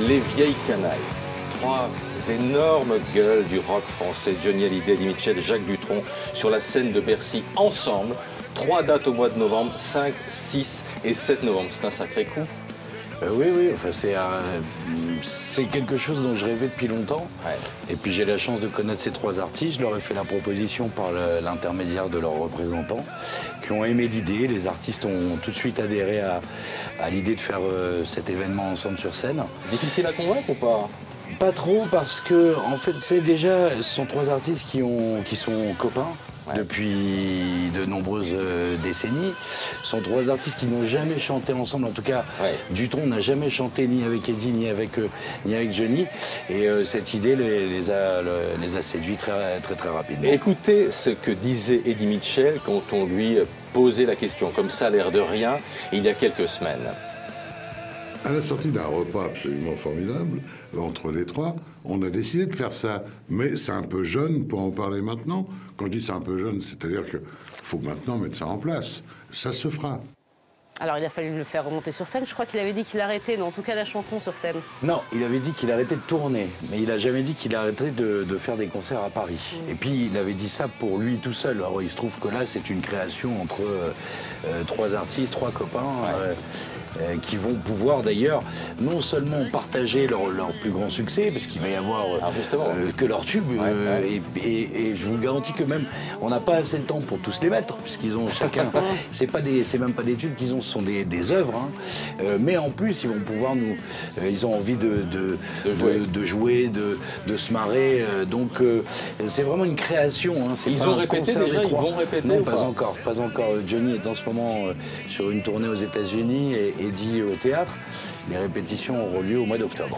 Les vieilles canailles. Trois énormes gueules du rock français, Johnny Hallyday, Eddie Mitchell et Jacques Dutronc, sur la scène de Bercy ensemble. 3 dates au mois de novembre, 5, 6 et 7 novembre. C'est un sacré coup. Oui, enfin, c'est quelque chose dont je rêvais depuis longtemps. Ouais. Et puis j'ai la chance de connaître ces 3 artistes. Je leur ai fait la proposition par l'intermédiaire de leurs représentants qui ont aimé l'idée. Les artistes ont tout de suite adhéré à l'idée de faire cet événement ensemble sur scène. Difficile à convaincre ou pas? Pas trop parce que, en fait, c'est déjà, ce sont 3 artistes qui sont copains. Ouais. Depuis de nombreuses décennies. Ce sont 3 artistes qui n'ont jamais chanté ensemble. En tout cas, ouais. Dutronc n'a jamais chanté ni avec Eddie ni avec Johnny. Et cette idée les a séduits très rapidement. Écoutez ce que disait Eddie Mitchell quand on lui posait la question, comme ça, l'air de rien, il y a quelques semaines. À la sortie d'un repas absolument formidable, entre les 3, on a décidé de faire ça. Mais c'est un peu jeune pour en parler maintenant. Quand je dis c'est un peu jeune, c'est-à-dire qu'il faut maintenant mettre ça en place. Ça se fera. Alors il a fallu le faire remonter sur scène. Je crois qu'il avait dit qu'il arrêtait, en tout cas la chanson sur scène. Non, il avait dit qu'il arrêtait de tourner. Mais il n'a jamais dit qu'il arrêterait de faire des concerts à Paris. Et puis il avait dit ça pour lui tout seul. Alors il se trouve que là, c'est une création entre 3 artistes, 3 copains. Ouais. Qui vont pouvoir d'ailleurs non seulement partager leur plus grand succès, parce qu'il va y avoir que leur tube, et je vous garantis que même on n'a pas assez de temps pour tous les mettre, puisqu'ils ont chacun, c'est même pas des tubes qu'ils ont, ce sont des œuvres, hein. Mais en plus ils vont pouvoir ils ont envie de jouer, de se marrer, donc c'est vraiment une création, hein. Ils ont répété déjà, ils vont répéter? Non, pas encore. Johnny est en ce moment sur une tournée aux États-Unis et Eddie au théâtre. Les répétitions auront lieu au mois d'octobre.